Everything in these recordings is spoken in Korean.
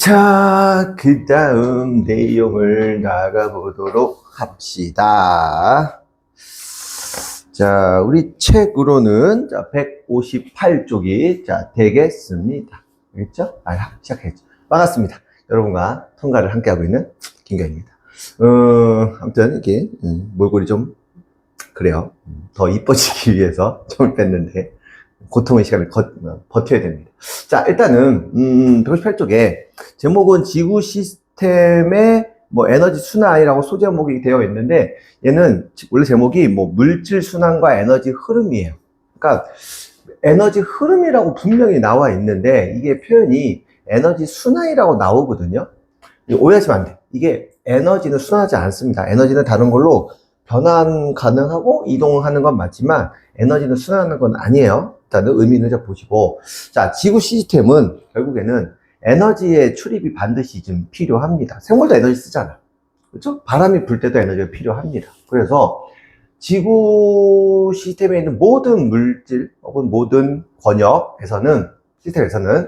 자, 그 다음 내용을 나가보도록 합시다. 자, 우리 책으로는 158쪽이 되겠습니다. 알겠죠? 시작했죠. 반갑습니다. 여러분과 통과를 함께하고 있는 김경입니다. 아무튼 이게 몰골이 좀 그래요. 더 이뻐지기 위해서 좀 뺐는데 고통의 시간을 버텨야 됩니다. 자, 일단은 158쪽에 제목은 지구 시스템의 에너지 순환이라고 소제목이 되어 있는데, 얘는 원래 제목이 물질 순환과 에너지 흐름이에요. 그러니까 에너지 흐름이라고 분명히 나와 있는데 이게 표현이 에너지 순환이라고 나오거든요. 오해하시면 안 돼. 이게 에너지는 순환하지 않습니다. 에너지는 다른 걸로 변환 가능하고 이동하는 건 맞지만 에너지는 순환하는 건 아니에요. 일단은 의미는 좀 보시고, 자, 지구 시스템은 결국에는 에너지의 출입이 반드시 좀 필요합니다. 생물도 에너지 쓰잖아. 그렇죠? 바람이 불 때도 에너지가 필요합니다. 그래서 지구 시스템에 있는 모든 물질 혹은 모든 시스템에서는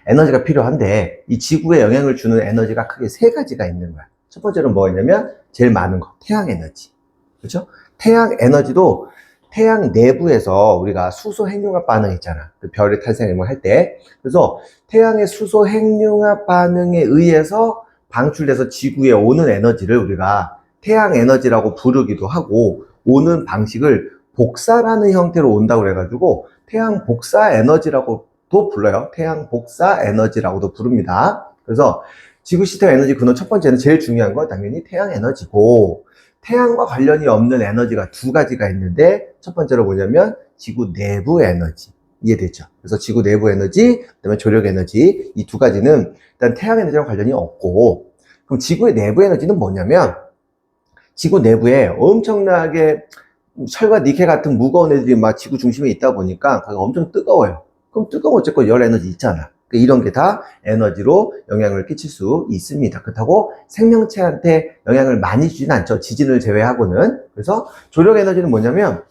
에너지가 필요한데, 이 지구에 영향을 주는 에너지가 크게 세 가지가 있는 거야. 첫 번째는 뭐였냐면 제일 많은 거, 태양 에너지. 그렇죠? 태양 에너지도 태양 내부에서 우리가 수소 핵융합 반응 있잖아. 그 별의 탄생을 할 때. 그래서 태양의 수소 핵융합 반응에 의해서 방출돼서 지구에 오는 에너지를 우리가 태양 에너지라고 부르기도 하고, 오는 방식을 복사라는 형태로 온다고 그래가지고 태양 복사 에너지라고도 불러요. 태양 복사 에너지라고도 부릅니다. 그래서 지구 시스템 에너지 근원 첫 번째는 제일 중요한 건 당연히 태양 에너지고, 태양과 관련이 없는 에너지가 두 가지가 있는데, 첫 번째로 뭐냐면 지구 내부 에너지. 이해됐죠? 그래서 지구 내부 에너지, 그다음에 조력 에너지, 이 두 가지는 일단 태양 에너지랑 관련이 없고, 그럼 지구의 내부 에너지는 뭐냐면 지구 내부에 엄청나게 철과 니켈 같은 무거운 애들이 막 지구 중심에 있다 보니까 거기가 엄청 뜨거워요. 그럼 뜨거워 어쨌건 열 에너지 있잖아. 이런 게 다 에너지로 영향을 끼칠 수 있습니다. 그렇다고 생명체한테 영향을 많이 주지는 않죠. 지진을 제외하고는. 그래서 조력 에너지는 뭐냐면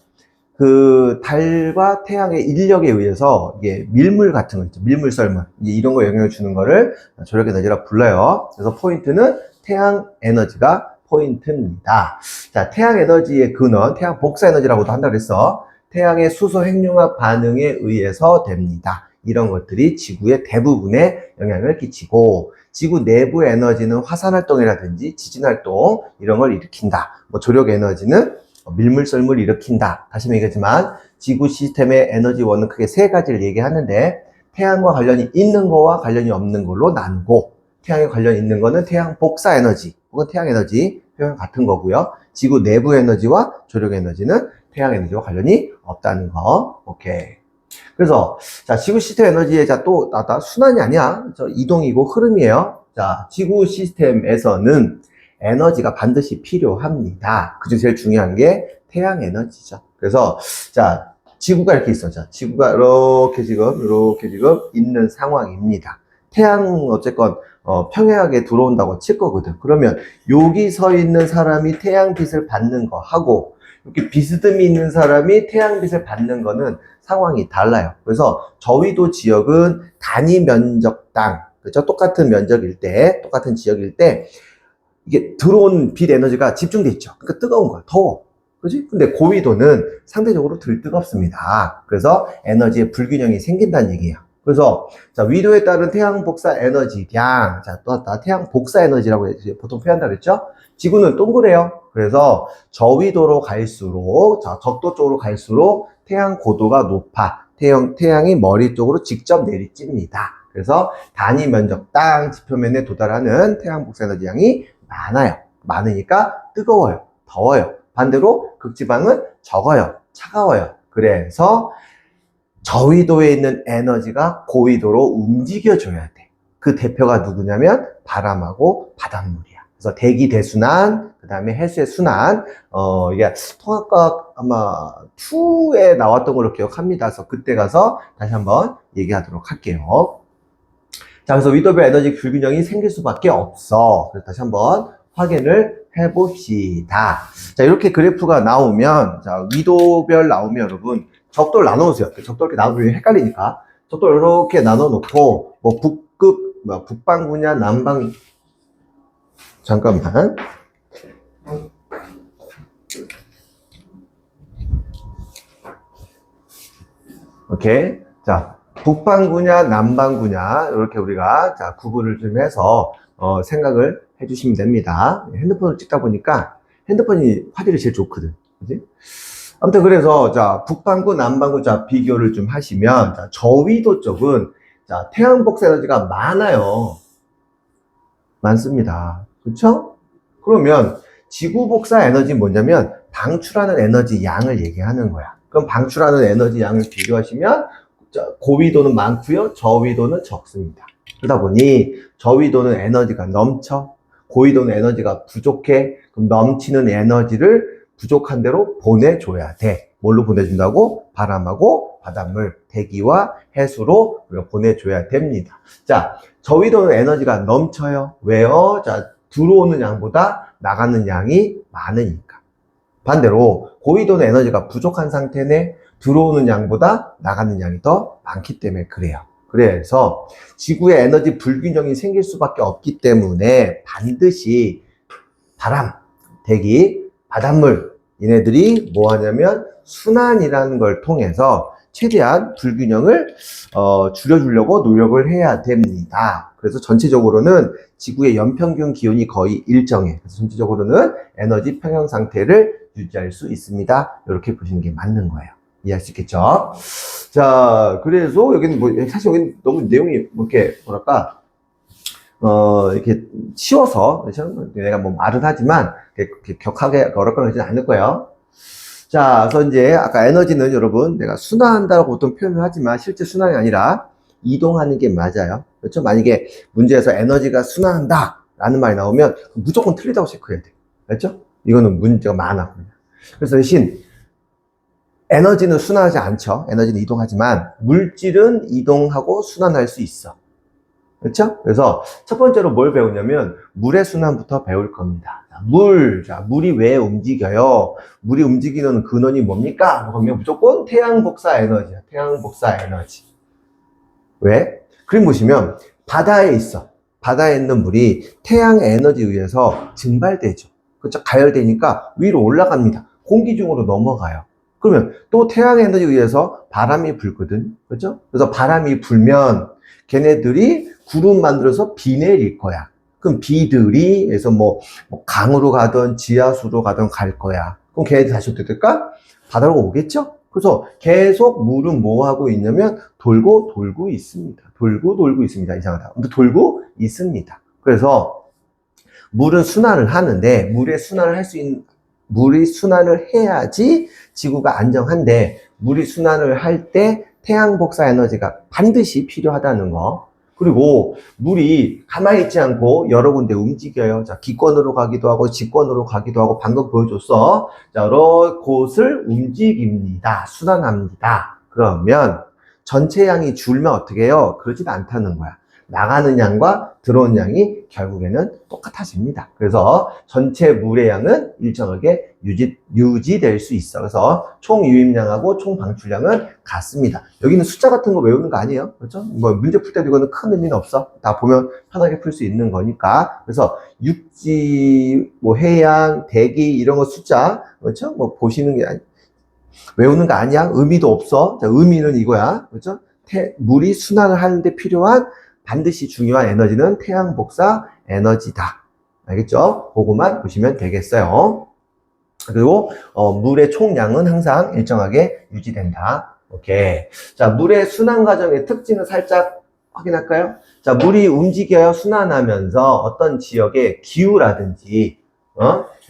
그 달과 태양의 인력에 의해서 이게 밀물 같은 거 있죠. 밀물 썰물. 이런 거 영향을 주는 거를 조력 에너지라 불러요. 그래서 포인트는 태양 에너지가 포인트입니다. 자, 태양 에너지의 근원, 태양 복사 에너지라고도 한다고 그랬어. 태양의 수소 핵융합 반응에 의해서 됩니다. 이런 것들이 지구의 대부분에 영향을 끼치고, 지구 내부 에너지는 화산활동이라든지 지진활동 이런 걸 일으킨다. 조력 에너지는 밀물 썰물 일으킨다. 다시 얘기하지만 지구 시스템의 에너지원은 크게 세 가지를 얘기하는데, 태양과 관련이 있는 거와 관련이 없는 걸로 나누고, 태양에 관련이 있는 거는 태양 복사 에너지 혹은 태양 에너지 표현 같은 거고요. 지구 내부 에너지와 조력 에너지는 태양 에너지와 관련이 없다는 거. 오케이. 그래서 자, 지구 시스템 에너지에 또 나다 순환이 아니야. 이동이고 흐름이에요. 자, 지구 시스템에서는 에너지가 반드시 필요합니다. 그중 제일 중요한 게 태양 에너지죠. 그래서 자, 지구가 이렇게 있어. 자, 지구가 이렇게 지금 있는 상황입니다. 태양 어쨌건 평행하게 들어온다고 칠 거거든. 그러면 여기 서 있는 사람이 태양빛을 받는 거 하고, 이렇게 비스듬히 있는 사람이 태양빛을 받는 거는 상황이 달라요. 그래서 저위도 지역은 단위 면적당, 그렇죠? 똑같은 면적일 때, 똑같은 지역일 때 이게 들어온 빛 에너지가 집중돼 있죠. 그러니까 뜨거운 거야. 더워. 그렇지? 근데 고위도는 상대적으로 덜 뜨겁습니다. 그래서 에너지의 불균형이 생긴다는 얘기예요. 그래서 자, 위도에 따른 태양 복사 에너지량, 자, 또 태양 복사 에너지라고 보통 표현한다 그랬죠? 지구는 동그래요. 그래서 저위도로 갈수록, 자, 적도 쪽으로 갈수록 태양 고도가 높아. 태양이 머리 쪽으로 직접 내리찝니다. 그래서 단위 면적 땅 지표면에 도달하는 태양 복사 에너지 양이 많아요. 많으니까 뜨거워요. 더워요. 반대로 극지방은 적어요. 차가워요. 그래서 저위도에 있는 에너지가 고위도로 움직여줘야 돼. 그 대표가 누구냐면 바람하고 바닷물이야. 그래서 대기 대순환, 그 다음에 해수의 순환, 이게 통합과학 아마 2에 나왔던 걸로 기억합니다. 그래서 그때 가서 다시 한번 얘기하도록 할게요. 자, 그래서 위도별 에너지 불균형이 생길 수밖에 없어. 그래서 다시 한번 확인을 해봅시다. 자, 이렇게 그래프가 나오면, 자, 위도별 나오면 여러분, 적도를 나눠놓으세요. 적도 이렇게 나누면 헷갈리니까. 적도 이렇게 나눠놓고, 북극, 북반구냐, 남방, 잠깐만. 오케이. 자, 북반구냐, 남반구냐, 이렇게 우리가, 자, 구분을 좀 해서, 생각을 해주시면 됩니다. 핸드폰을 찍다 보니까 핸드폰이 화질이 제일 좋거든. 그지? 아무튼 그래서, 자, 북반구, 남반구, 자, 비교를 좀 하시면, 자, 저위도 쪽은, 자, 태양 복사 에너지가 많아요. 많습니다. 그쵸? 그러면, 지구 복사 에너지는 뭐냐면, 방출하는 에너지 양을 얘기하는 거야. 그럼 방출하는 에너지 양을 비교하시면, 고위도는 많고요, 저위도는 적습니다. 그러다 보니 저위도는 에너지가 넘쳐, 고위도는 에너지가 부족해. 그럼 넘치는 에너지를 부족한 대로 보내줘야 돼. 뭘로 보내준다고? 바람하고 바닷물, 대기와 해수로 우리가 보내줘야 됩니다. 자, 저위도는 에너지가 넘쳐요. 왜요? 자, 들어오는 양보다 나가는 양이 많으니까. 반대로 고위도는 에너지가 부족한 상태네. 들어오는 양보다 나가는 양이 더 많기 때문에 그래요. 그래서 지구에 에너지 불균형이 생길 수밖에 없기 때문에 반드시 바람, 대기, 바닷물 얘네들이 뭐 하냐면 순환이라는 걸 통해서 최대한 불균형을 줄여주려고 노력을 해야 됩니다. 그래서 전체적으로는 지구의 연평균 기온이 거의 일정해. 그래서 전체적으로는 에너지 평형 상태를 유지할 수 있습니다. 이렇게 보시는 게 맞는 거예요. 이해할 수 있겠죠? 자, 그래서 여기는 뭐, 사실 여기는 너무 내용이 뭐 이렇게, 뭐랄까, 이렇게 쉬워서, 내가 뭐 말은 하지만, 이렇게 격하게 어렵거나 그러진 않을 거예요. 자, 그래서 이제, 아까 에너지는 여러분, 내가 순환한다고 보통 표현을 하지만, 실제 순환이 아니라, 이동하는 게 맞아요. 그렇죠? 만약에 문제에서 에너지가 순환한다, 라는 말이 나오면, 무조건 틀리다고 체크해야 돼. 그렇죠? 이거는 문제가 많아. 그래서 대신, 에너지는 순환하지 않죠. 에너지는 이동하지만 물질은 이동하고 순환할 수 있어. 그렇죠? 그래서 첫 번째로 뭘 배우냐면 물의 순환부터 배울 겁니다. 자, 물이 왜 움직여요? 물이 움직이는 근원이 뭡니까? 그러면 무조건 태양 복사 에너지야. 태양 복사 에너지. 왜? 그림 보시면 바다에 있어. 바다에 있는 물이 태양 에너지에 의해서 증발되죠. 그렇죠? 가열되니까 위로 올라갑니다. 공기 중으로 넘어가요. 그러면 또 태양 에너지에 의해서 바람이 불거든. 그렇죠? 그래서 바람이 불면 걔네들이 구름 만들어서 비 내릴 거야. 그럼 비들이 해서 뭐 강으로 가든 지하수로 가든 갈 거야. 그럼 걔네들 다시 어떻게 될까? 바다로 오겠죠? 그래서 계속 물은 뭐 하고 있냐면 돌고 있습니다. 돌고 있습니다. 이상하다. 근데 돌고 있습니다. 그래서 물은 순환을 하는데 물이 순환을 해야지 지구가 안정한데 물이 순환을 할 때 태양 복사 에너지가 반드시 필요하다는 거. 그리고 물이 가만히 있지 않고 여러 군데 움직여요. 자, 기권으로 가기도 하고 직권으로 가기도 하고 방금 보여줬어. 자, 여러 곳을 움직입니다. 순환합니다. 그러면 전체 양이 줄면 어떻게 해요? 그러지도 않다는 거야. 나가는 양과 들어온 양이 결국에는 똑같아집니다. 그래서 전체 물의 양은 일정하게 유지될 수 있어. 그래서 총 유입량하고 총 방출량은 같습니다. 여기는 숫자 같은 거 외우는 거 아니에요. 그렇죠? 뭐 문제 풀 때도 이거는 큰 의미는 없어. 다 보면 편하게 풀 수 있는 거니까. 그래서 육지, 뭐 해양, 대기 이런 거 숫자, 그렇죠? 뭐 보시는 게 외우는 거 아니야. 의미도 없어. 자, 의미는 이거야. 그렇죠? 물이 순환을 하는데 필요한 반드시 중요한 에너지는 태양 복사 에너지다. 알겠죠? 그거만 보시면 되겠어요. 그리고 물의 총량은 항상 일정하게 유지된다. 오케이. 자, 물의 순환 과정의 특징을 살짝 확인할까요? 자, 물이 움직여요. 순환하면서 어떤 지역의 기후라든지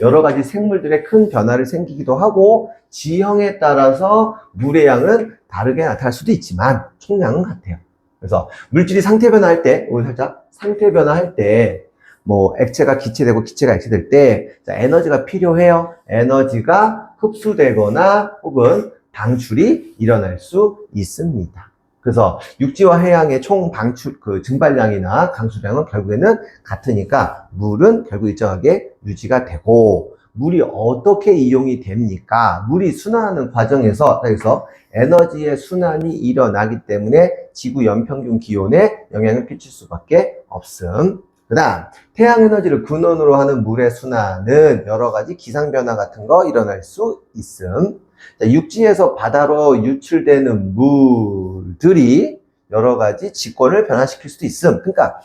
여러 가지 생물들의 큰 변화를 생기기도 하고 지형에 따라서 물의 양은 다르게 나타날 수도 있지만 총량은 같아요. 그래서 물질이 상태 변화할 때, 오늘 살짝 상태 변화할 때, 뭐 액체가 기체되고 기체가 액체될 때, 자, 에너지가 필요해요. 에너지가 흡수되거나 혹은 방출이 일어날 수 있습니다. 그래서 육지와 해양의 총 방출, 증발량이나 강수량은 결국에는 같으니까 물은 결국 일정하게 유지가 되고, 물이 어떻게 이용이 됩니까? 물이 순환하는 과정에서 그래서 에너지의 순환이 일어나기 때문에 지구 연평균 기온에 영향을 끼칠 수밖에 없음. 그 다음 태양 에너지를 근원으로 하는 물의 순환은 여러 가지 기상 변화 같은 거 일어날 수 있음. 자, 육지에서 바다로 유출되는 물들이 여러 가지 직권을 변화시킬 수도 있음. 그러니까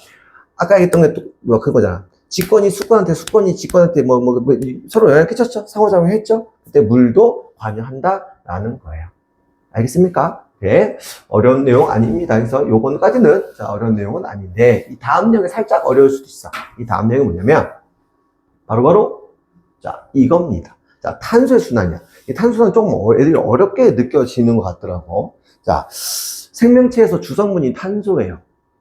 아까 얘기했던 게 뭐 그거잖아. 직권이 수권한테, 수권이 직권한테 서로 영향을 끼쳤죠? 상호작용 했죠? 그때 물도 관여한다라는 거예요. 알겠습니까? 네. 어려운 내용 아닙니다. 그래서 요거까지는 자, 어려운 내용은 아닌데 이 다음 내용이 살짝 어려울 수도 있어. 이 다음 내용이 뭐냐면 바로 자, 이겁니다. 자, 탄소의 순환이야. 이 탄소는 조금 애들이 어렵게 느껴지는 것 같더라고. 자, 생명체에서 주성분이 탄소예요.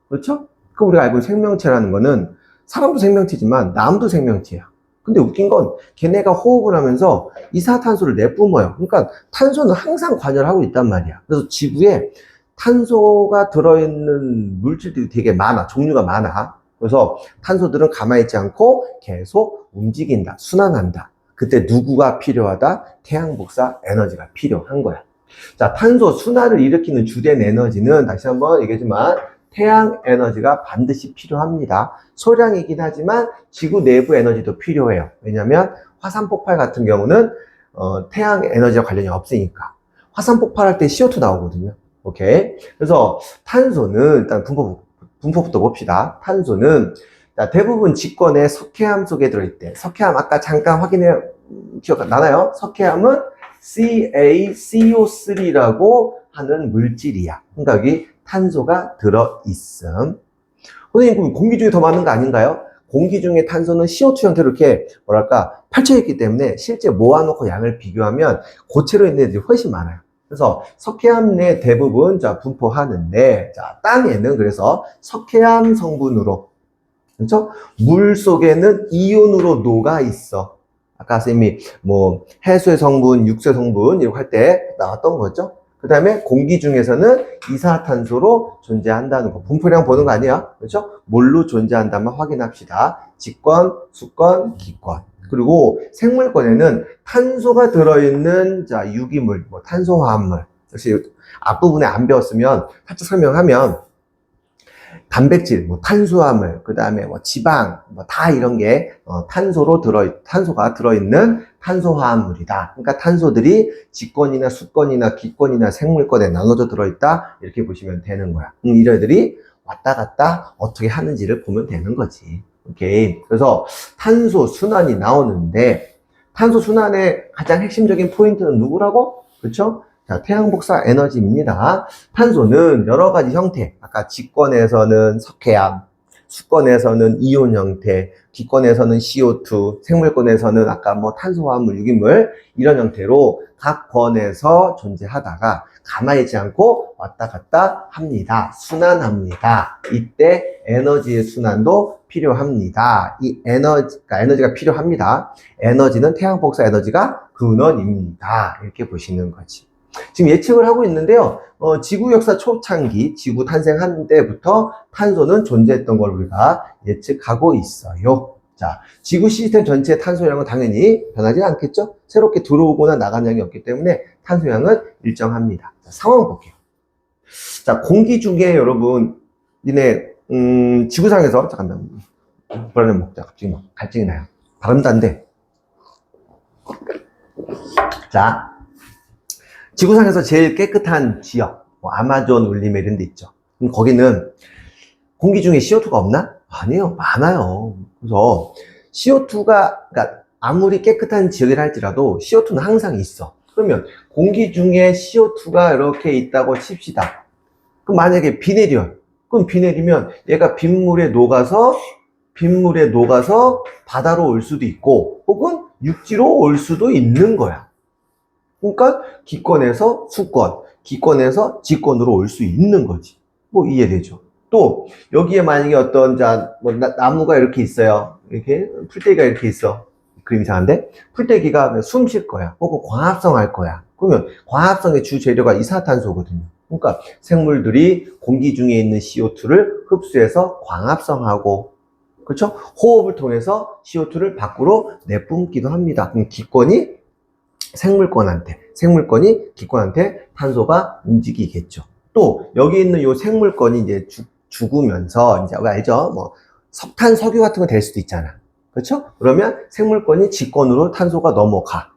그렇죠? 그럼 우리가 알고 있는 생명체라는 거는 사람도 생명체지만 나무도 생명체야. 근데 웃긴 건 걔네가 호흡을 하면서 이산화탄소를 내뿜어요. 그러니까 탄소는 항상 관여를 하고 있단 말이야. 그래서 지구에 탄소가 들어있는 물질들이 되게 많아. 종류가 많아. 그래서 탄소들은 가만히 있지 않고 계속 움직인다. 순환한다. 그때 누구가 필요하다? 태양 복사 에너지가 필요한 거야. 자, 탄소 순환을 일으키는 주된 에너지는 다시 한번 얘기하지만 태양 에너지가 반드시 필요합니다. 소량이긴 하지만 지구 내부 에너지도 필요해요. 왜냐하면 화산 폭발 같은 경우는 태양 에너지와 관련이 없으니까. 화산 폭발할 때 CO2 나오거든요. 오케이. 그래서 탄소는 일단 분포부터 봅시다. 탄소는 대부분 직권의 석회암 속에 들어있대. 석회암 아까 잠깐 기억 나나요? 석회암은 CaCO3라고 하는 물질이야. 그러니까 여기 탄소가 들어있음. 선생님, 그럼 공기 중에 더 많은 거 아닌가요? 공기 중에 탄소는 CO2 형태로 이렇게, 펼쳐있기 때문에 실제 모아놓고 양을 비교하면 고체로 있는 애들이 훨씬 많아요. 그래서 석회암 내 대부분, 분포하는데, 땅에는 그래서 석회암 성분으로, 그렇죠? 물 속에는 이온으로 녹아 있어. 아까 선생님이 해수의 성분, 육수의 성분, 이렇게 할 때 나왔던 거죠? 그 다음에 공기 중에서는 이산화탄소로 존재한다는 거. 분포량 보는 거 아니야? 그렇죠? 뭘로 존재한다면 확인합시다. 직권, 수권, 기권. 그리고 생물권에는 탄소가 들어있는 유기물, 탄소화합물. 역시 앞부분에 안 배웠으면 살짝 설명하면 단백질, 탄수화물, 그 다음에 지방, 다 이런 게 탄소가 들어있는 탄소화합물이다. 그러니까 탄소들이 직권이나 수권이나 기권이나 생물권에 나눠져 들어있다. 이렇게 보시면 되는 거야. 이래들이 왔다 갔다 어떻게 하는지를 보면 되는 거지. 오케이. 그래서 탄소 순환이 나오는데 탄소 순환의 가장 핵심적인 포인트는 누구라고? 그렇죠? 자, 태양 복사 에너지입니다. 탄소는 여러 가지 형태, 아까 직권에서는 석회암, 수권에서는 이온 형태, 기권에서는 CO2, 생물권에서는 아까 탄소화합물, 유기물 이런 형태로 각 권에서 존재하다가 가만히 있지 않고 왔다 갔다 합니다. 순환합니다. 이때 에너지의 순환도 필요합니다. 이 에너지가 필요합니다. 에너지는 태양 복사 에너지가 근원입니다. 이렇게 보시는 거지. 지금 예측을 하고 있는데요. 지구 역사 초창기, 지구 탄생한 때부터 탄소는 존재했던 걸 우리가 예측하고 있어요. 자, 지구 시스템 전체의 탄소량은 당연히 변하지 않겠죠? 새롭게 들어오거나 나간 양이 없기 때문에 탄소량은 일정합니다. 자, 상황 볼게요. 자, 공기 중에 여러분, 지구상에서, 잠깐만, 불안해 먹자. 갑자기 갈증이 나요. 발음도 안 돼. 자, 지구상에서 제일 깨끗한 지역, 아마존 울림에 이런 데 있죠. 그럼 거기는 공기 중에 CO2가 없나? 아니에요. 많아요. 그래서 그러니까 아무리 깨끗한 지역이라 할지라도 CO2는 항상 있어. 그러면 공기 중에 CO2가 이렇게 있다고 칩시다. 그럼 만약에 비 내려. 그럼 비 내리면 얘가 빗물에 녹아서 바다로 올 수도 있고 혹은 육지로 올 수도 있는 거야. 그러니까 기권에서 수권, 기권에서 직권으로 올 수 있는 거지. 이해되죠? 또 여기에 만약에 어떤 나무가 이렇게 있어요. 이렇게 풀떼기가 이렇게 있어. 그림 이상한데? 풀떼기가 숨 쉴 거야. 혹은 광합성 할 거야. 그러면 광합성의 주 재료가 이산화탄소거든요. 그러니까 생물들이 공기 중에 있는 CO2를 흡수해서 광합성하고 그렇죠? 호흡을 통해서 CO2를 밖으로 내뿜기도 합니다. 그럼 생물권이 기권한테 탄소가 움직이겠죠. 또 여기 있는 요 생물권이 이제 죽으면서 이제 우리 알죠? 뭐 석탄, 석유 같은 거 될 수도 있잖아. 그렇죠? 그러면 생물권이 직권으로 탄소가 넘어가.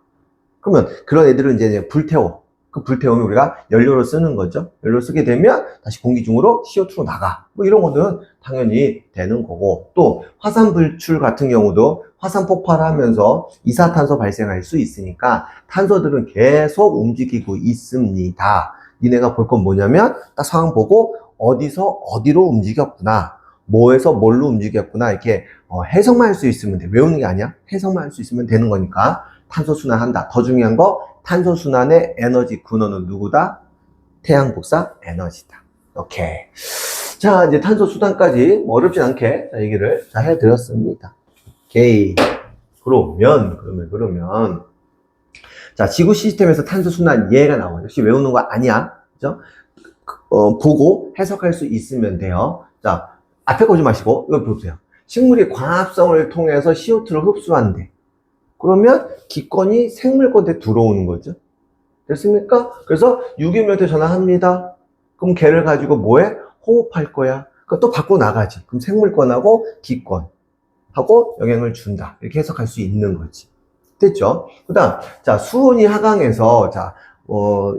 그러면 그런 애들은 이제 불태워. 그 불태우면 우리가 연료로 쓰는 거죠. 연료로 쓰게 되면 다시 공기 중으로 CO2로 나가. 뭐 이런 거는 당연히 되는 거고, 또 화산 불출 같은 경우도 화산 폭발하면서 이산탄소 발생할 수 있으니까 탄소들은 계속 움직이고 있습니다. 니네가 볼 건 뭐냐면 딱 상황 보고 어디서 어디로 움직였구나, 뭐에서 뭘로 움직였구나, 이렇게 해석만 할 수 있으면 돼. 외우는 게 아니야. 해석만 할 수 있으면 되는 거니까 탄소 순환한다. 더 중요한 거, 탄소 순환의 에너지 근원은 누구다? 태양 복사 에너지다. 오케이. 자, 이제 탄소 순환까지 뭐 어렵진 않게 얘기를 잘 해드렸습니다. 오케이. 그러면 자, 지구 시스템에서 탄소 순환 예가 나와요. 역시 외우는 거 아니야. 그죠? 보고 해석할 수 있으면 돼요. 자, 앞에 거 보지 마시고 이거 보세요. 식물이 광합성을 통해서 CO2를 흡수한대. 그러면 기권이 생물권에 들어오는 거죠. 됐습니까? 그래서 유기물한테 전화합니다. 그럼 걔를 가지고 뭐해? 호흡할 거야. 그럼 또 밖으로 나가지. 그럼 생물권하고 기권하고 영향을 준다. 이렇게 해석할 수 있는 거지. 됐죠? 그 다음, 자, 수온이 하강해서, 자,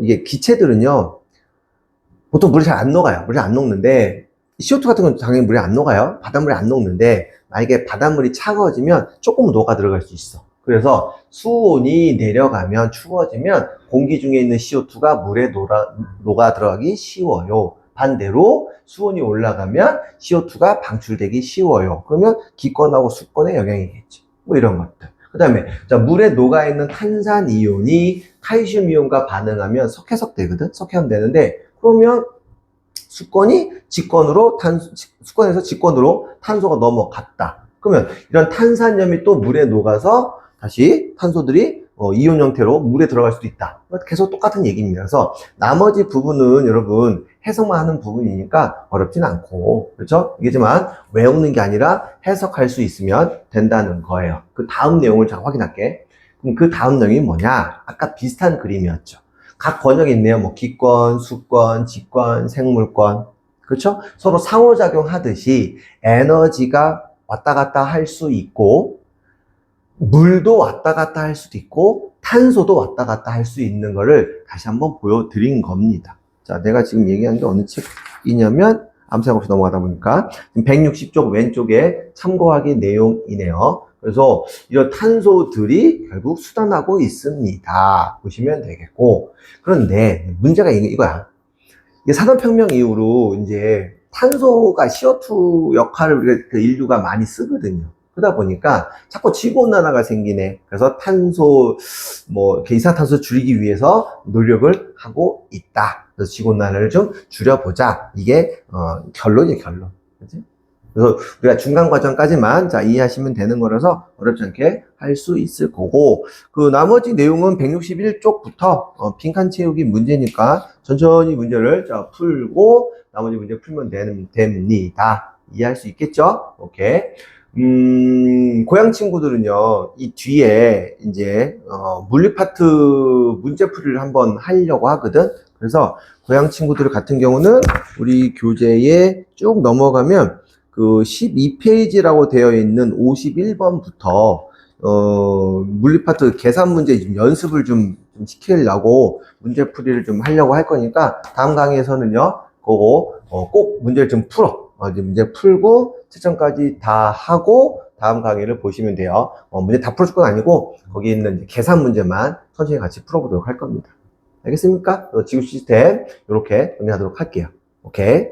이게 기체들은요, 보통 물이 잘 안 녹아요. 물이 안 녹는데, CO2 같은 건 당연히 물이 안 녹아요. 바닷물이 안 녹는데, 만약에 바닷물이 차가워지면 조금 녹아 들어갈 수 있어. 그래서 수온이 내려가면, 추워지면 공기 중에 있는 CO2가 물에 녹아 들어가기 쉬워요. 반대로 수온이 올라가면 CO2가 방출되기 쉬워요. 그러면 기권하고 수권에 영향이겠죠. 뭐 이런 것들. 그 다음에 물에 녹아있는 탄산이온이 칼슘이온과 반응하면 석회석되거든. 석회하면 되는데, 그러면 수권에서 직권으로 탄소가 넘어갔다. 그러면 이런 탄산염이 또 물에 녹아서 다시 탄소들이 이온 형태로 물에 들어갈 수도 있다. 계속 똑같은 얘기입니다. 그래서 나머지 부분은 여러분 해석만 하는 부분이니까 어렵진 않고, 그렇죠? 이게지만 외우는 게 아니라 해석할 수 있으면 된다는 거예요. 그 다음 내용을 자 확인할게. 그럼 그 다음 내용이 뭐냐? 아까 비슷한 그림이었죠. 각 권역이 있네요. 뭐 기권, 수권, 직권, 생물권. 그렇죠? 서로 상호작용 하듯이 에너지가 왔다 갔다 할 수 있고, 물도 왔다 갔다 할 수도 있고, 탄소도 왔다 갔다 할 수 있는 거를 다시 한번 보여드린 겁니다. 자, 내가 지금 얘기한 게 어느 책이냐면, 아무 생각 없이 넘어가다 보니까 160쪽 왼쪽에 참고하기 내용이네요. 그래서 이런 탄소들이 결국 수단하고 있습니다. 보시면 되겠고, 그런데 문제가 이거야. 이게 산업혁명 이후로 이제 탄소가 CO2 역할을 인류가 많이 쓰거든요. 그러다 보니까 자꾸 지구온난화가 생기네. 그래서 이산탄소 줄이기 위해서 노력을 하고 있다. 그래서 지구온난화를 좀 줄여보자. 이게 결론이에요, 결론. 그치? 그래서 우리가 중간 과정까지만 이해하시면 되는 거라서 어렵지 않게 할 수 있을 거고, 그 나머지 내용은 161쪽부터 빈칸 채우기 문제니까 천천히 문제를 풀고 나머지 문제 풀면 됩니다. 이해할 수 있겠죠? 오케이. 고양 친구들은요, 이 뒤에 이제 물리 파트 문제풀이를 한번 하려고 하거든. 그래서 고양 친구들 같은 경우는 우리 교재에 쭉 넘어가면 그 12페이지라고 되어 있는 51번부터 물리 파트 계산 문제 좀 연습을 좀 시키려고 문제풀이를 좀 하려고 할 거니까 다음 강의에서는요, 그거 꼭 문제를 좀 풀어. 이제 문제 풀고 채점까지 다 하고 다음 강의를 보시면 돼요. 문제 다 풀어줄 건 아니고 거기 있는 계산 문제만 천천히 같이 풀어보도록 할 겁니다. 알겠습니까? 지구 시스템 이렇게 정리하도록 할게요. 오케이.